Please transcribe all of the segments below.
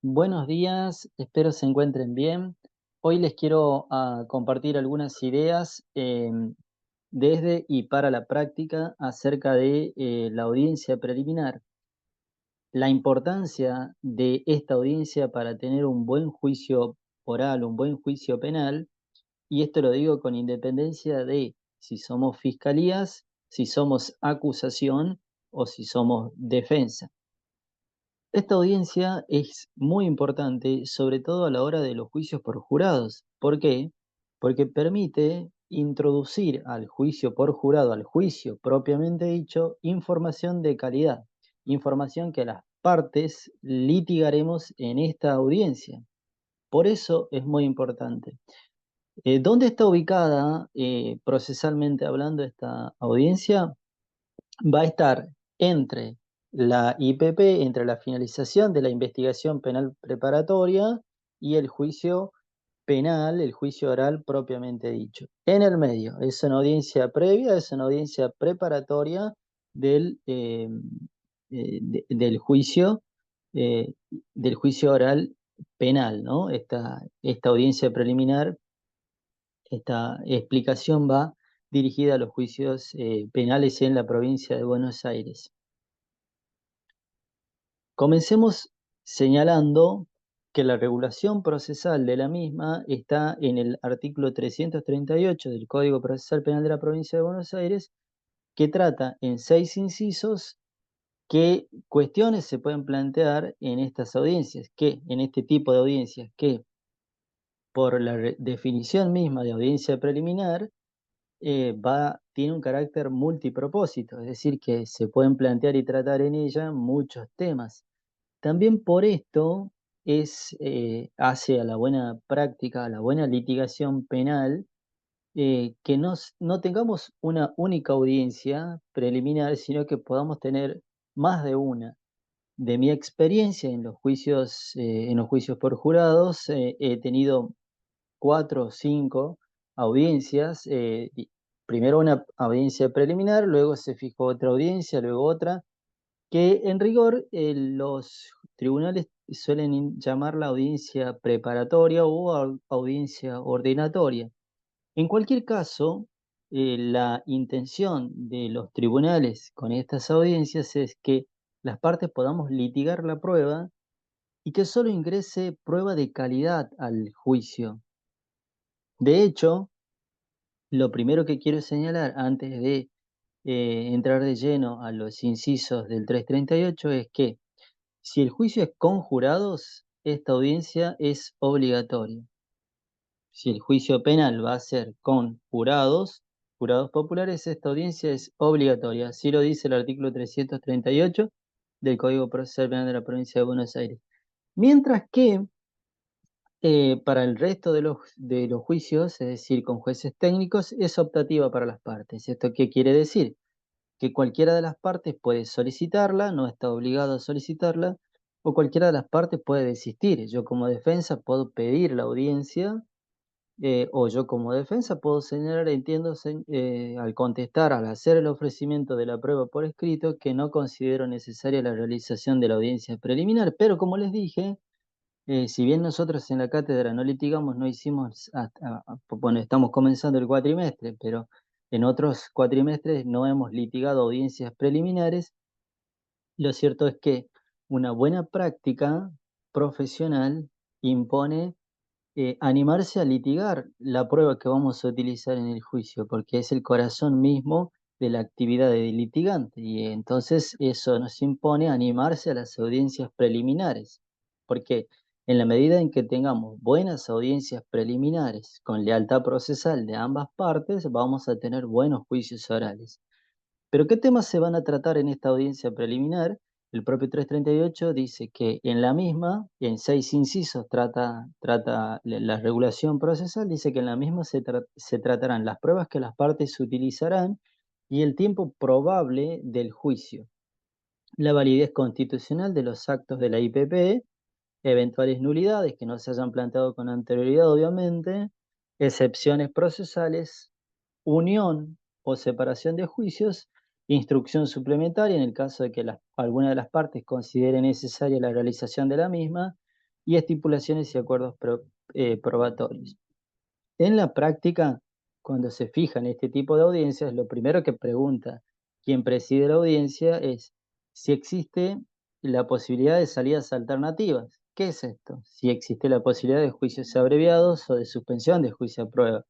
Buenos días, espero se encuentren bien. Hoy les quiero compartir algunas ideas desde y para la práctica acerca de la audiencia preliminar, la importancia de esta audiencia para tener un buen juicio oral, un buen juicio penal, y esto lo digo con independencia de si somos fiscalías, si somos acusación o si somos defensa. Esta audiencia es muy importante, sobre todo a la hora de los juicios por jurados. ¿Por qué? Porque permite introducir al juicio por jurado, al juicio propiamente dicho, información de calidad, información que las partes litigaremos en esta audiencia. Por eso es muy importante. ¿Dónde está ubicada, procesalmente hablando, esta audiencia? Va a estar entre la IPP, entre la finalización de la investigación penal preparatoria y el juicio penal, el juicio oral propiamente dicho. En el medio, es una audiencia previa, es una audiencia preparatoria del, eh, del juicio oral penal, ¿no? Esta audiencia preliminar, esta explicación va dirigida a los juicios penales en la provincia de Buenos Aires. Comencemos señalando que la regulación procesal de la misma está en el artículo 338 del Código Procesal Penal de la Provincia de Buenos Aires, que trata en 6 incisos qué cuestiones se pueden plantear en estas audiencias, que en este tipo de audiencias, que por la definición misma de audiencia preliminar, tiene un carácter multipropósito, es decir, que se pueden plantear y tratar en ella muchos temas. También por esto hace a la buena práctica, a la buena litigación penal, que no tengamos una única audiencia preliminar, sino que podamos tener más de una. De mi experiencia en los juicios por jurados, he tenido 4 o 5 audiencias. Primero una audiencia preliminar, luego se fijó otra audiencia, luego otra, que en rigor los tribunales suelen llamarla audiencia preparatoria o audiencia ordinatoria. En cualquier caso, la intención de los tribunales con estas audiencias es que las partes podamos litigar la prueba y que solo ingrese prueba de calidad al juicio. De hecho, lo primero que quiero señalar antes de entrar de lleno a los incisos del 338 es que si el juicio es con jurados, esta audiencia es obligatoria. Si el juicio penal va a ser con jurados, jurados populares, esta audiencia es obligatoria. Así lo dice el artículo 338 del Código Procesal Penal de la Provincia de Buenos Aires. Mientras que para el resto de los juicios, es decir, con jueces técnicos, es optativa para las partes. ¿Esto qué quiere decir? Que cualquiera de las partes puede solicitarla, no está obligado a solicitarla, o cualquiera de las partes puede desistir. Yo como defensa puedo pedir la audiencia, o yo como defensa puedo señalar, entiendo, al contestar, al hacer el ofrecimiento de la prueba por escrito, que no considero necesaria la realización de la audiencia preliminar. Pero como les dije, si bien nosotros en la cátedra no litigamos, no hicimos, bueno, estamos comenzando el cuatrimestre, pero en otros cuatrimestres no hemos litigado audiencias preliminares. Lo cierto es que una buena práctica profesional impone animarse a litigar la prueba que vamos a utilizar en el juicio, porque es el corazón mismo de la actividad de litigante, y entonces eso nos impone animarse a las audiencias preliminares, porque en la medida en que tengamos buenas audiencias preliminares con lealtad procesal de ambas partes, vamos a tener buenos juicios orales. Pero ¿qué temas se van a tratar en esta audiencia preliminar? El propio 338 dice que en la misma, en 6 incisos trata la regulación procesal, dice que en la misma se tratarán las pruebas que las partes utilizarán y el tiempo probable del juicio, la validez constitucional de los actos de la IPP, eventuales nulidades que no se hayan planteado con anterioridad, obviamente, excepciones procesales, unión o separación de juicios, instrucción suplementaria en el caso de que alguna de las partes considere necesaria la realización de la misma, y estipulaciones y acuerdos probatorios. En la práctica, cuando se fija en este tipo de audiencias, lo primero que pregunta quien preside la audiencia es si existe la posibilidad de salidas alternativas. ¿Qué es esto? Si existe la posibilidad de juicios abreviados o de suspensión de juicio a prueba.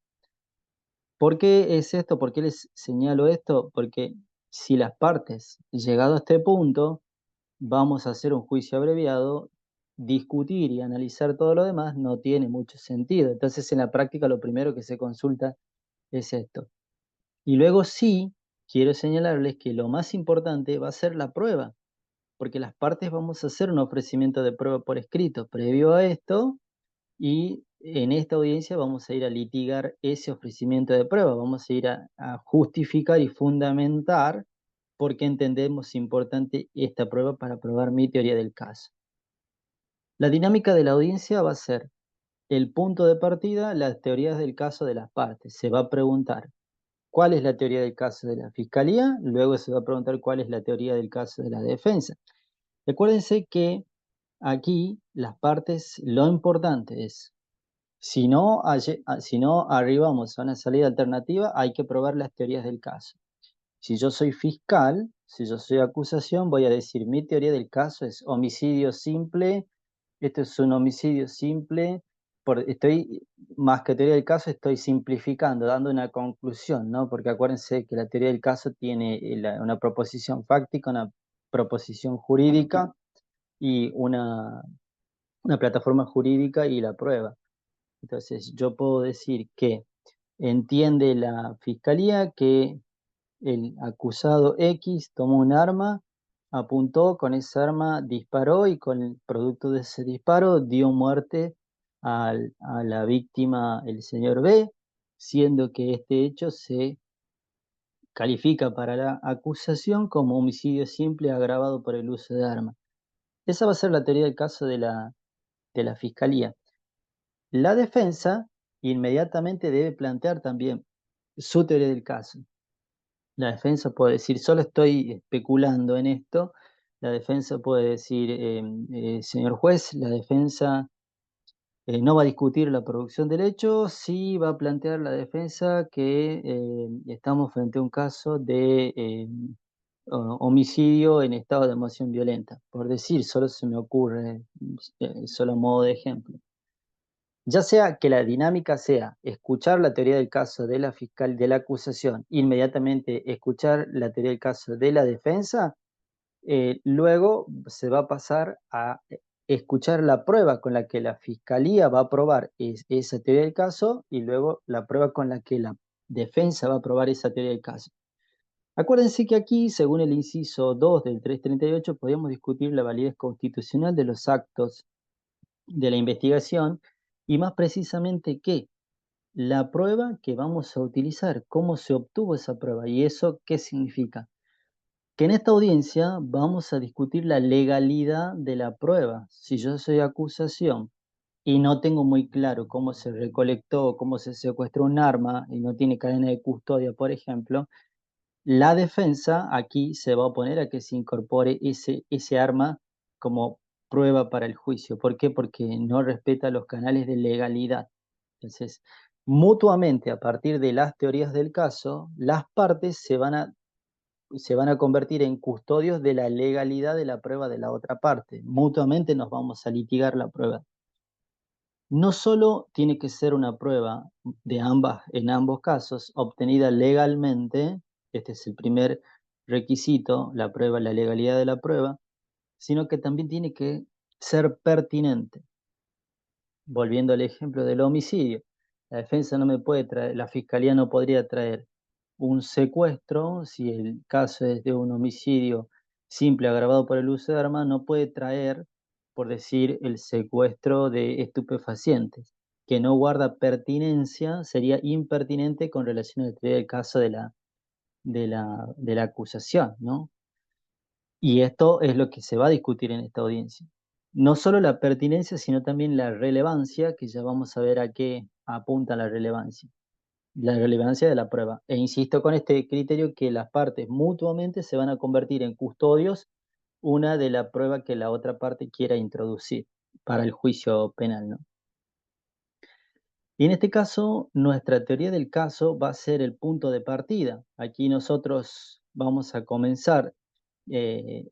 ¿Por qué es esto? ¿Por qué les señalo esto? Porque si las partes, llegado a este punto, vamos a hacer un juicio abreviado, discutir y analizar todo lo demás no tiene mucho sentido. Entonces, en la práctica, lo primero que se consulta es esto. Y luego sí, quiero señalarles que lo más importante va a ser la prueba, porque las partes vamos a hacer un ofrecimiento de prueba por escrito previo a esto, y en esta audiencia vamos a ir a litigar ese ofrecimiento de prueba, vamos a ir a justificar y fundamentar por qué entendemos importante esta prueba para probar mi teoría del caso. La dinámica de la audiencia va a ser el punto de partida, las teorías del caso de las partes. Se va a preguntar cuál es la teoría del caso de la fiscalía, luego se va a preguntar cuál es la teoría del caso de la defensa. Recuérdense que aquí las partes, lo importante es, si no arribamos a una salida alternativa, hay que probar las teorías del caso. Si yo soy fiscal, si yo soy acusación, voy a decir, mi teoría del caso es homicidio simple, esto es un homicidio simple, estoy, más que teoría del caso, estoy simplificando, dando una conclusión, ¿no? Porque acuérdense que la teoría del caso tiene una proposición fáctica, una proposición jurídica y una plataforma jurídica y la prueba. Entonces, yo puedo decir que entiende la fiscalía que el acusado X tomó un arma, apuntó con esa arma, disparó y con el producto de ese disparo dio muerte a la víctima, el señor B, siendo que este hecho se califica para la acusación como homicidio simple agravado por el uso de arma. Esa va a ser la teoría del caso de la fiscalía. La defensa inmediatamente debe plantear también su teoría del caso. La defensa puede decir, solo estoy especulando en esto. La defensa puede decir, señor juez, la defensa no va a discutir la producción del hecho, sí va a plantear la defensa que estamos frente a un caso de homicidio en estado de emoción violenta. Por decir, solo se me ocurre, solo a modo de ejemplo. Ya sea que la dinámica sea escuchar la teoría del caso de la fiscal de la acusación, inmediatamente escuchar la teoría del caso de la defensa, luego se va a pasar a escuchar la prueba con la que la fiscalía va a probar esa teoría del caso y luego la prueba con la que la defensa va a probar esa teoría del caso. Acuérdense que aquí, según el inciso 2 del 338, podemos discutir la validez constitucional de los actos de la investigación y más precisamente qué, la prueba que vamos a utilizar, cómo se obtuvo esa prueba y eso qué significa. Que en esta audiencia vamos a discutir la legalidad de la prueba. Si yo soy acusación y no tengo muy claro cómo se recolectó, cómo se secuestró un arma y no tiene cadena de custodia, por ejemplo, la defensa aquí se va a oponer a que se incorpore ese arma como prueba para el juicio. ¿Por qué? Porque no respeta los canales de legalidad. Entonces, mutuamente, a partir de las teorías del caso, las partes se van a convertir en custodios de la legalidad de la prueba de la otra parte. Mutuamente nos vamos a litigar la prueba. No solo tiene que ser una prueba en ambos casos, obtenida legalmente, este es el primer requisito, la prueba, la legalidad de la prueba, sino que también tiene que ser pertinente. Volviendo al ejemplo del homicidio, la defensa no me puede traer, la fiscalía no podría traer un secuestro, si el caso es de un homicidio simple agravado por el uso de armas, no puede traer, por decir, el secuestro de estupefacientes, que no guarda pertinencia, sería impertinente con relación al caso de la acusación, ¿no? Y esto es lo que se va a discutir en esta audiencia. No solo la pertinencia, sino también la relevancia, que ya vamos a ver a qué apunta la relevancia de la prueba. E insisto con este criterio que las partes mutuamente se van a convertir en custodios una de la prueba que la otra parte quiera introducir. para el juicio penal, ¿no? Y en este caso, nuestra teoría del caso va a ser el punto de partida. Aquí nosotros vamos a comenzar eh,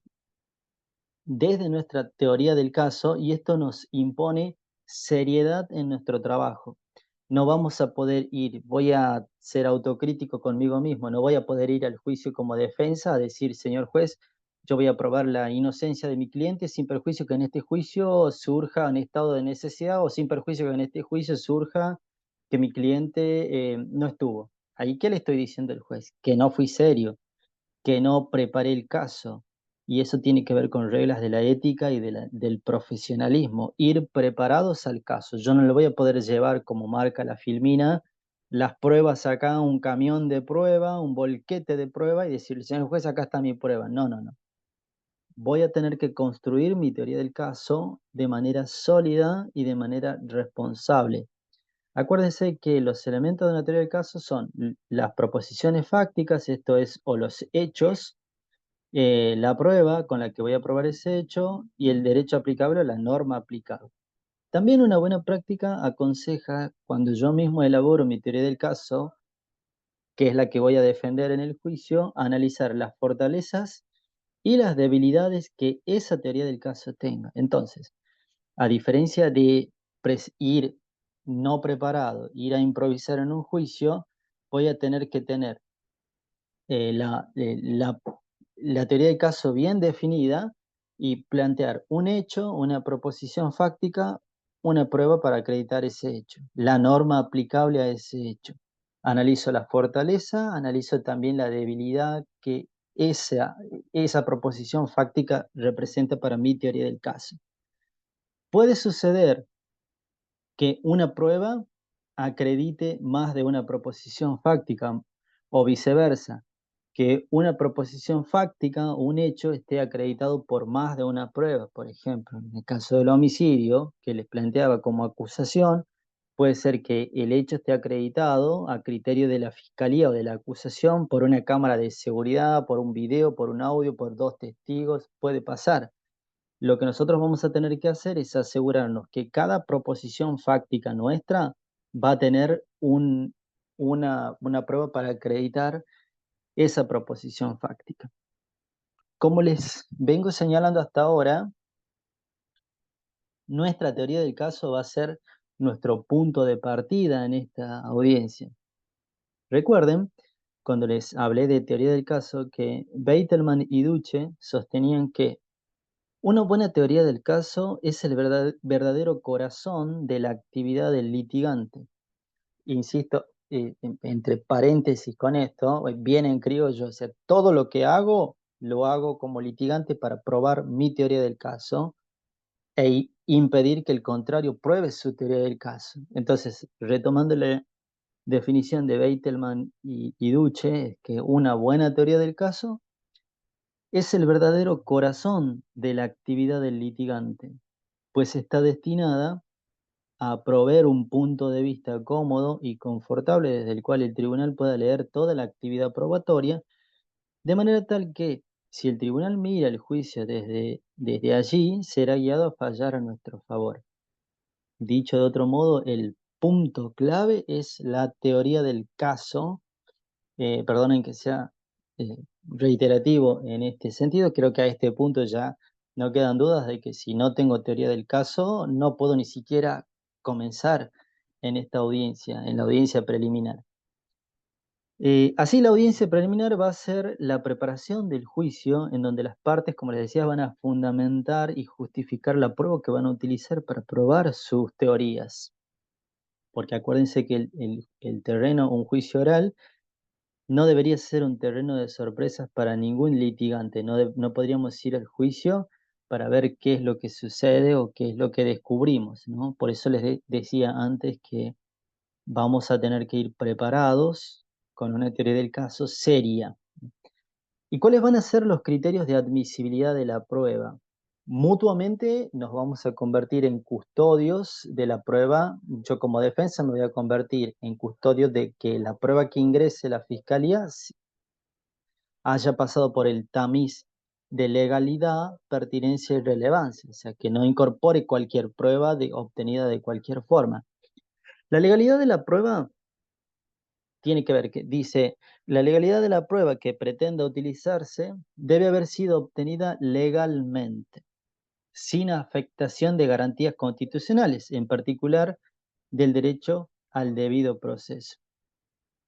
desde nuestra teoría del caso y esto nos impone seriedad en nuestro trabajo. No vamos a poder ir, voy a ser autocrítico conmigo mismo, no voy a poder ir al juicio como defensa a decir, señor juez, yo voy a probar la inocencia de mi cliente sin perjuicio que en este juicio surja un estado de necesidad o sin perjuicio que en este juicio surja que mi cliente no estuvo. ¿Ahí qué le estoy diciendo al juez? Que no fui serio, que no preparé el caso. Y eso tiene que ver con reglas de la ética y del profesionalismo. Ir preparados al caso. Yo no le voy a poder llevar como marca la Filmina las pruebas acá, un camión de prueba, un bolquete de prueba y decirle, señor juez, acá está mi prueba. No, no, no. Voy a tener que construir mi teoría del caso de manera sólida y de manera responsable. Acuérdense que los elementos de una teoría del caso son las proposiciones fácticas, esto es, o los hechos, la prueba con la que voy a probar ese hecho y el derecho aplicable o la norma aplicable. También una buena práctica aconseja, cuando yo mismo elaboro mi teoría del caso, que es la que voy a defender en el juicio, analizar las fortalezas y las debilidades que esa teoría del caso tenga. Entonces, a diferencia de ir no preparado, ir a improvisar en un juicio, voy a tener que tener la teoría del caso bien definida y plantear un hecho, una proposición fáctica, una prueba para acreditar ese hecho, la norma aplicable a ese hecho. Analizo la fortaleza, analizo también la debilidad que esa proposición fáctica representa para mi teoría del caso. Puede suceder que una prueba acredite más de una proposición fáctica o viceversa, que una proposición fáctica o un hecho esté acreditado por más de una prueba. Por ejemplo, en el caso del homicidio que les planteaba como acusación, puede ser que el hecho esté acreditado a criterio de la fiscalía o de la acusación por una cámara de seguridad, por un video, por un audio, por dos testigos, puede pasar. Lo que nosotros vamos a tener que hacer es asegurarnos que cada proposición fáctica nuestra va a tener una prueba para acreditar esa proposición fáctica. Como les vengo señalando hasta ahora, nuestra teoría del caso va a ser nuestro punto de partida en esta audiencia. Recuerden, cuando les hablé de teoría del caso, que Beitelman y Duce sostenían que una buena teoría del caso es el verdadero corazón de la actividad del litigante. Insisto, entre paréntesis con esto, bien en criollo, o sea, todo lo que hago, lo hago como litigante para probar mi teoría del caso e impedir que el contrario pruebe su teoría del caso. Entonces, retomando la definición de Beitelman y Duce, es que una buena teoría del caso es el verdadero corazón de la actividad del litigante, pues está destinada a proveer un punto de vista cómodo y confortable desde el cual el tribunal pueda leer toda la actividad probatoria, de manera tal que si el tribunal mira el juicio desde allí, será guiado a fallar a nuestro favor. Dicho de otro modo, el punto clave es la teoría del caso. Perdonen que sea reiterativo en este sentido, creo que a este punto ya no quedan dudas de que si no tengo teoría del caso, no puedo ni siquiera comenzar en esta audiencia, en la audiencia preliminar. Así la audiencia preliminar va a ser la preparación del juicio en donde las partes, como les decía, van a fundamentar y justificar la prueba que van a utilizar para probar sus teorías. Porque acuérdense que el terreno, un juicio oral, no debería ser un terreno de sorpresas para ningún litigante. No podríamos ir al juicio para ver qué es lo que sucede o qué es lo que descubrimos, ¿no? Por eso les decía antes que vamos a tener que ir preparados con una teoría del caso seria. ¿Y cuáles van a ser los criterios de admisibilidad de la prueba? Mutuamente nos vamos a convertir en custodios de la prueba. Yo como defensa me voy a convertir en custodio de que la prueba que ingrese la fiscalía haya pasado por el tamiz de legalidad, pertinencia y relevancia, o sea, que no incorpore cualquier prueba obtenida de cualquier forma. La legalidad de la prueba tiene que ver, que dice, la legalidad de la prueba que pretenda utilizarse debe haber sido obtenida legalmente, sin afectación de garantías constitucionales, en particular del derecho al debido proceso.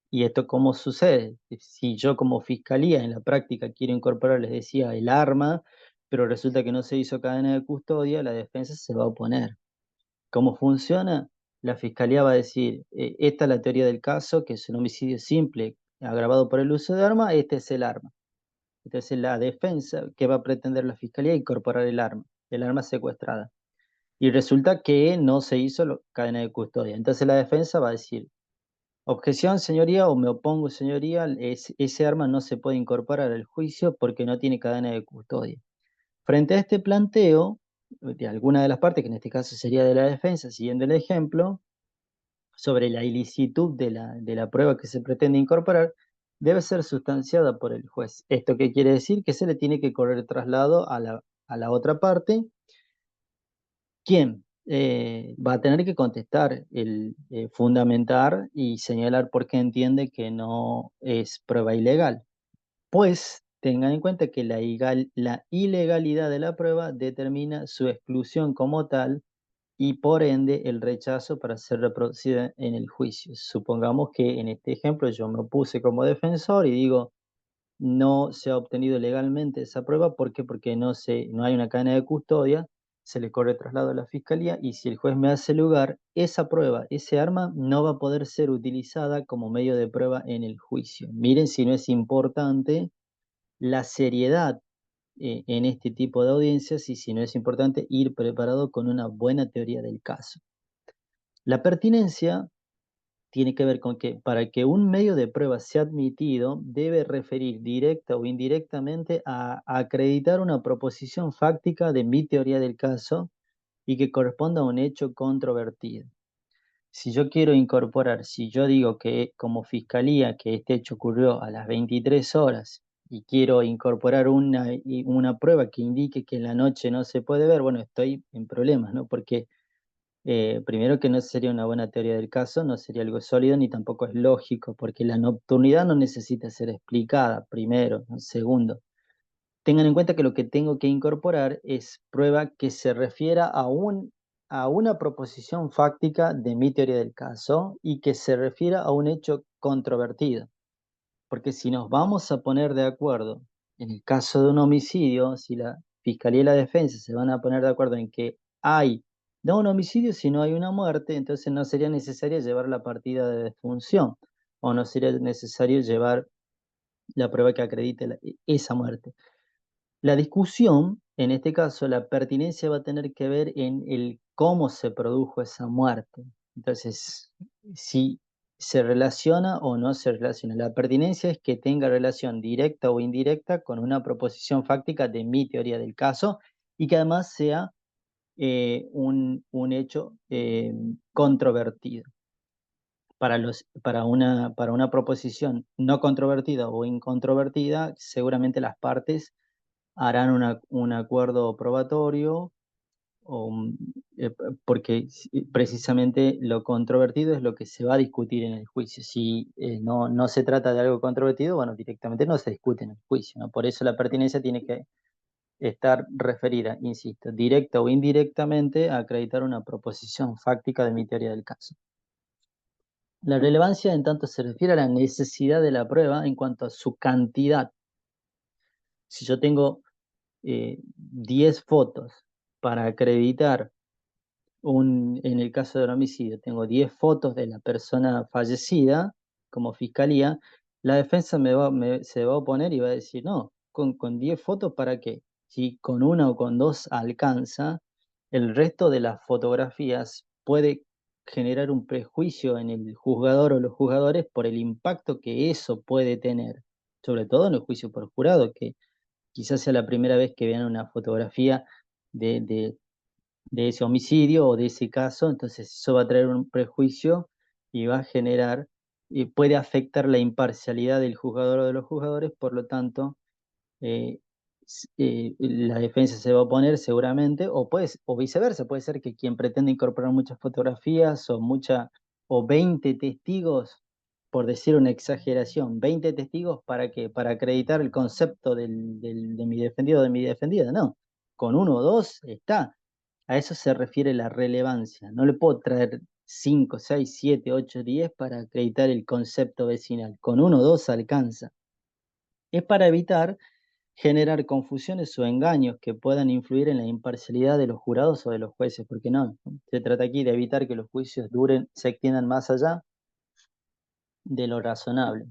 ¿Y esto cómo sucede? Si yo como fiscalía en la práctica quiero incorporar, les decía, el arma, pero resulta que no se hizo cadena de custodia, la defensa se va a oponer. ¿Cómo funciona? La fiscalía va a decir, esta es la teoría del caso, que es un homicidio simple agravado por el uso de arma, este es el arma. Entonces la defensa, ¿qué va a pretender la fiscalía? Incorporar el arma secuestrada. Y resulta que no se hizo cadena de custodia. Entonces la defensa va a decir, objeción, señoría, o me opongo, señoría, ese arma no se puede incorporar al juicio porque no tiene cadena de custodia. Frente a este planteo, de alguna de las partes, que en este caso sería de la defensa, siguiendo el ejemplo, sobre la ilicitud de la prueba que se pretende incorporar, debe ser sustanciada por el juez. ¿Esto qué quiere decir? Que se le tiene que correr traslado a la otra parte, quien va a tener que contestar, fundamentar y señalar por qué entiende que no es prueba ilegal. Pues tengan en cuenta que la ilegalidad de la prueba determina su exclusión como tal y por ende el rechazo para ser reproducida en el juicio. Supongamos que en este ejemplo yo me opuse como defensor y digo, no se ha obtenido legalmente esa prueba. ¿Por qué? Porque no hay una cadena de custodia, se le corre traslado a la fiscalía y si el juez me hace lugar, esa prueba, ese arma no va a poder ser utilizada como medio de prueba en el juicio. Miren si no es importante la seriedad en este tipo de audiencias y si no es importante ir preparado con una buena teoría del caso. La pertinencia tiene que ver con que para que un medio de prueba sea admitido, debe referir directa o indirectamente a acreditar una proposición fáctica de mi teoría del caso y que corresponda a un hecho controvertido. Si yo quiero incorporar, si yo digo que como fiscalía que este hecho ocurrió a las 23 horas y quiero incorporar una prueba que indique que en la noche no se puede ver, bueno, estoy en problemas, ¿no? Porque primero que no sería una buena teoría del caso, no sería algo sólido ni tampoco es lógico, porque la nocturnidad no necesita ser explicada, primero, ¿no? Segundo, tengan en cuenta que lo que tengo que incorporar es prueba que se refiera a una proposición fáctica de mi teoría del caso y que se refiera a un hecho controvertido. Porque si nos vamos a poner de acuerdo en el caso de un homicidio, si la fiscalía y la defensa se van a poner de acuerdo en que hay no un homicidio, sino hay una muerte, entonces no sería necesario llevar la partida de defunción o no sería necesario llevar la prueba que acredite esa muerte. La discusión, en este caso, la pertinencia va a tener que ver en el cómo se produjo esa muerte. Entonces, si se relaciona o no se relaciona. La pertinencia es que tenga relación directa o indirecta con una proposición fáctica de mi teoría del caso y que además sea un hecho controvertido. Para una proposición no controvertida o incontrovertida, seguramente las partes harán un acuerdo probatorio, o, porque precisamente lo controvertido es lo que se va a discutir en el juicio. Si no se trata de algo controvertido, bueno, directamente no se discute en el juicio, ¿no? Por eso la pertinencia tiene que estar referida, insisto, directa o indirectamente a acreditar una proposición fáctica de mi teoría del caso. La relevancia, en tanto, se refiere a la necesidad de la prueba en cuanto a su cantidad. Si yo tengo 10 fotos para acreditar en el caso del homicidio, tengo 10 fotos de la persona fallecida como fiscalía, la defensa se va a oponer y va a decir, no, con 10 fotos, ¿para qué? Si con una o con dos alcanza, el resto de las fotografías puede generar un prejuicio en el juzgador o los juzgadores por el impacto que eso puede tener, sobre todo en el juicio por jurado, que quizás sea la primera vez que vean una fotografía de ese homicidio o de ese caso, entonces eso va a traer un prejuicio y va a generar, puede afectar la imparcialidad del juzgador o de los juzgadores, por lo tanto, eh, la defensa se va a oponer seguramente, o viceversa, puede ser que quien pretende incorporar muchas fotografías o 20 testigos, por decir una exageración, 20 testigos para que, para acreditar el concepto de mi defendido o de mi defendida, no, con uno o dos está. A eso se refiere la relevancia. No le puedo traer 5, 6, 7, 8, 10 para acreditar el concepto vecinal. Con uno o dos alcanza. Es para evitar generar confusiones o engaños que puedan influir en la imparcialidad de los jurados o de los jueces, porque no, se trata aquí de evitar que los juicios duren, se extiendan más allá de lo razonable.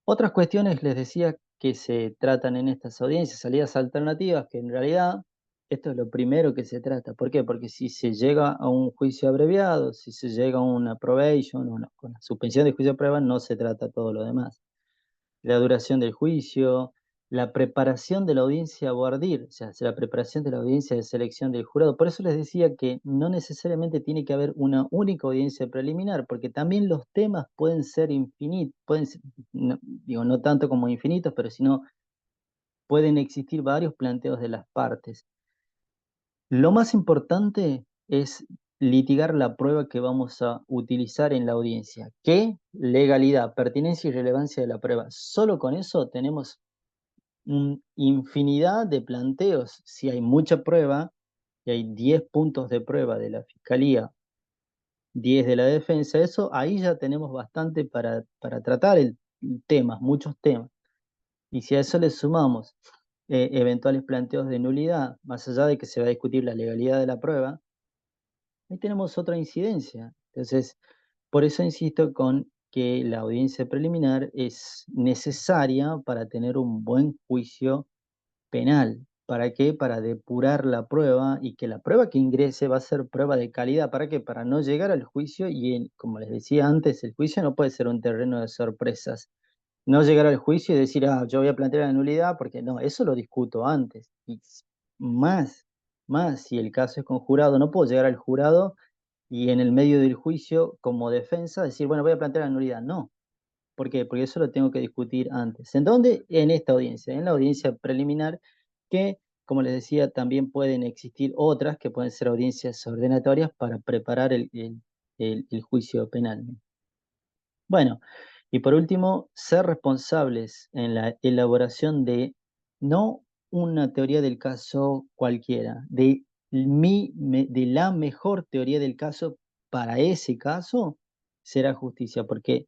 Otras cuestiones les decía que se tratan en estas audiencias, salidas alternativas, que en realidad esto es lo primero que se trata. ¿Por qué? Porque si se llega a un juicio abreviado, si se llega a una probation, con la suspensión de juicio de prueba, no se trata todo lo demás. La duración del juicio, la preparación de la audiencia a voir, o sea, la preparación de la audiencia de selección del jurado. Por eso les decía que no necesariamente tiene que haber una única audiencia preliminar, porque también los temas pueden ser infinitos, no, digo, no tanto como infinitos, pero sino pueden existir varios planteos de las partes. Lo más importante es litigar la prueba que vamos a utilizar en la audiencia. ¿Qué? Legalidad, pertinencia y relevancia de la prueba. Solo con eso tenemos infinidad de planteos. Si hay mucha prueba, y hay 10 puntos de prueba de la fiscalía, 10 de la defensa, eso ahí ya tenemos bastante para tratar temas, muchos temas. Y si a eso le sumamos eventuales planteos de nulidad, más allá de que se va a discutir la legalidad de la prueba, ahí tenemos otra incidencia. Entonces, por eso insisto con que la audiencia preliminar es necesaria para tener un buen juicio penal. ¿Para qué? Para depurar la prueba y que la prueba que ingrese va a ser prueba de calidad. ¿Para qué? Para no llegar al juicio y, como les decía antes, el juicio no puede ser un terreno de sorpresas. No llegar al juicio y decir, yo voy a plantear la nulidad, porque no, eso lo discuto antes. Y más, más si el caso es con jurado, no puedo llegar al jurado y en el medio del juicio, como defensa, decir, bueno, voy a plantear la nulidad. No. ¿Por qué? Porque eso lo tengo que discutir antes. ¿En dónde? En esta audiencia, en la audiencia preliminar, que, como les decía, también pueden existir otras que pueden ser audiencias ordenatorias para preparar el juicio penal. Bueno, y por último, ser responsables en la elaboración de no una teoría del caso cualquiera, de la mejor teoría del caso para ese caso, será justicia, porque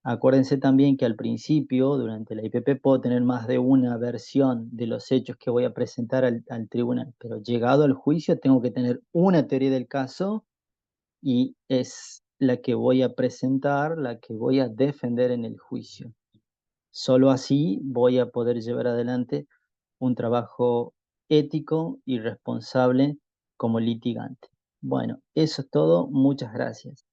acuérdense también que al principio, durante la IPP, puedo tener más de una versión de los hechos que voy a presentar al tribunal, pero llegado al juicio tengo que tener una teoría del caso y es la que voy a presentar, la que voy a defender en el juicio. Solo así voy a poder llevar adelante un trabajo ético y responsable como litigante. Bueno, eso es todo. Muchas gracias.